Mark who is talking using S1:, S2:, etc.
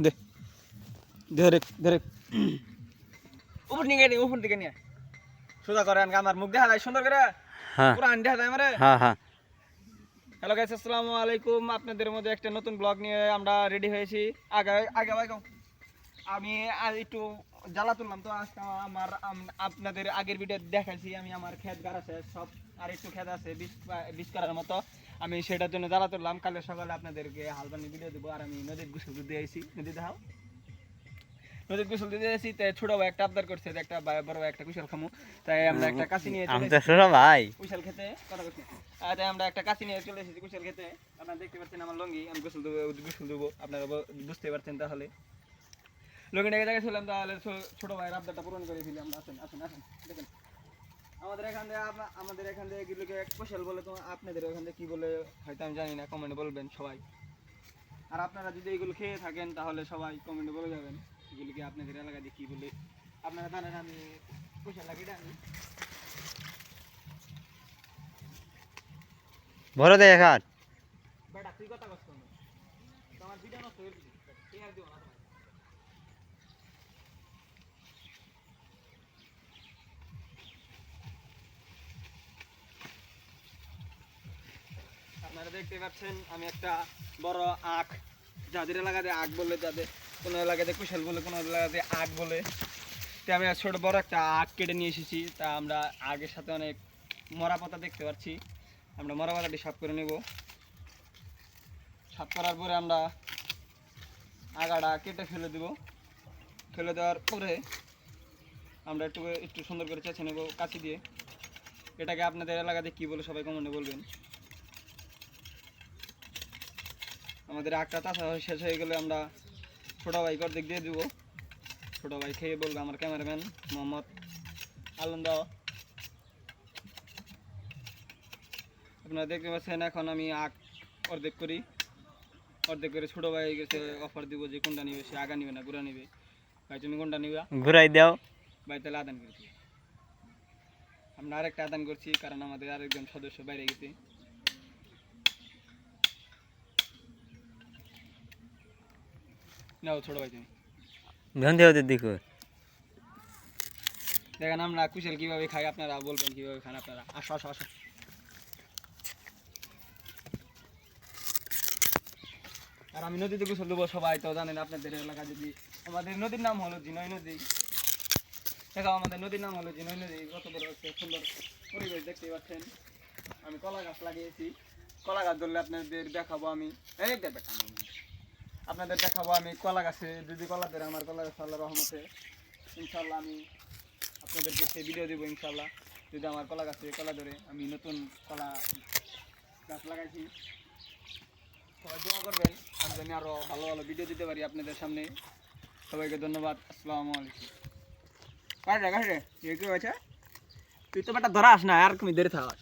S1: দে ধরে ধরে উপর দিকে নিয়ে সোজা করেন আমার মুখ দেখা যায় সুন্দর করে পুরো আন দেখা যায় আমারে। হ্যালো গাইস, আসসালামু আলাইকুম। আপনাদের মধ্যে একটা নতুন ব্লগ নিয়ে আমরা রেডি হয়েছি। আগে আগে আমি একটু জ্বালা তুললাম তো আজকে আপনাদের আগের ভিডিও দেখাইছি আমি আমার ক্ষেত গাছ আছে সব, আর একটু ক্ষেত আছে 20 করার মতো, আমি সেটার জন্য জ্বালা তুললাম। কালে সকালে আপনাদেরকে হালবানি ভিডিও দেবো। আর আমি নদীর গোসল দিতে আইছি, নদী দেখাও, নদীর গোসল দিতে আইছি। তাই ছোট ভাই একটা আবদার করছে একটা বড় ভাই একটা কুশাল খামু, তাই আমরা একটা কাশি নিয়ে চলে এসেছি কুশাল খেতে। কথা বলছি, তাই আমরা একটা কাশি নিয়ে চলে এসেছি কুশাল খেতে। আপনারা দেখতে পাচ্ছেন আমার লঙ্গি, আমি গোসল দেবো আপনারা বুঝতে পারছেন। তাহলে লঙ্গিটাকে জায়গায় ছিলাম, তাহলে ছোট ভাইয়ের আবদারটা পূরণ করে ফেলি আমরা। আসেন আসেন আসেন দেখেন আমাদের এখান থেকে এগুলোকে কুশাল বলে, তো আপনাদের ওখান থেকে কি বলে হয়তো আমি জানি না, কমেন্টে বলবেন সবাই। আর আপনারা যদি এগুলো খেয়ে থাকেন তাহলে সবাই কমেন্টে বলে যাবেন এগুলিকে আপনাদের এলাকায় দিয়ে কি বলে। আপনারা জানেন আমি কুশাল লাগি আমি
S2: বড় দেখার
S1: বেটা তুই কথা কষ্ট না, তোমার ভিডিও নষ্ট হয়ে গেছে, শেয়ার দিও না তোমার। আপনারা দেখতে পাচ্ছেন আমি একটা বড় আখ, যাদের এলাকাতে আখ বলে, যাদের কোনো এলাকাতে কুশাল বলে, কোনো এলাকাতে আখ বলে, তো আমি ছোট বড় একটা আখ কেটে নিয়ে এসেছি। তা আমরা আগের সাথে অনেক মরা পাতা দেখতে পাচ্ছি, আমরা মরা পাতাটি সাফ করে নেব। সাফ করার পরে আমরা আগাটা কেটে ফেলে দেব। ফেলে দেওয়ার পরে আমরা একটু সুন্দর করে চেঁচে নেব কাঁচি দিয়ে। এটাকে আপনাদের এলাকাতে কী বলে সবাই কমেন্টে বলবেন। আমাদের আখটা চাষা শেষ হয়ে গেলে আমরা ছোটো ভাইকে অর্ধেক দিয়ে দেবো। ছোটো ভাই খেয়ে বলবে আমার ক্যামেরাম্যান মোহাম্মদ আলন্দ। আপনারা দেখতে পাচ্ছেন এখন আমি আখ অর্ধেক করে ছোটো ভাই গেছে অফার দিব যে কোনটা নিবে, সে আগা নিবে না গুড়া নিবে। ভাই তুমি কোনটা নিবা?
S2: ঘুরাই দাও
S1: ভাই তাহলে আদান করছি। আমরা আরেকটা আদান করছি কারণ আমাদের আরেকজন সদস্য বাইরে গেছে। নাও ছোটো ভাই তুমি
S2: ধন্দে হতে দেখো।
S1: দেখেন আমরা কুশাল কীভাবে খাই, আপনারা বলবেন কীভাবে খান আপনারা। আসো আসো আসো। আর আমি নদীতে গোসল দেবো, সবাই তো জানেন আপনাদের এলাকা যদি আমাদের নদীর নাম হলো জিনয় নদী। দেখো আমাদের নদীর নাম হলো জিনয় নদী। কত বড় হচ্ছে সুন্দর পরিবেশ দেখতেই পাচ্ছেন। আমি কলা গাছ লাগিয়েছি, কলা গাছ ধরলে আপনাদের দেখাবো আমি। এই আপনাদের দেখাবো আমি কলা গাছে যদি কলা ধরে, আমার কলা গাছ আল্লাহর রহমতে ইনশাল্লাহ আমি আপনাদেরকে সেই ভিডিও দেবো ইনশাল্লাহ। যদি আমার কলা গাছে কলা ধরে, আমি নতুন কলা গাছ লাগাইছি। সবাই দোয়া করবেন আমি যেন আরও ভালো ভালো ভিডিও দিতে পারি আপনাদের সামনে। সবাইকে ধন্যবাদ। আসসালামু আলাইকুম। কাটে কি হয়েছে? তুই তো বেটা ধরাস না, আর তুমি ধরে থাকাস।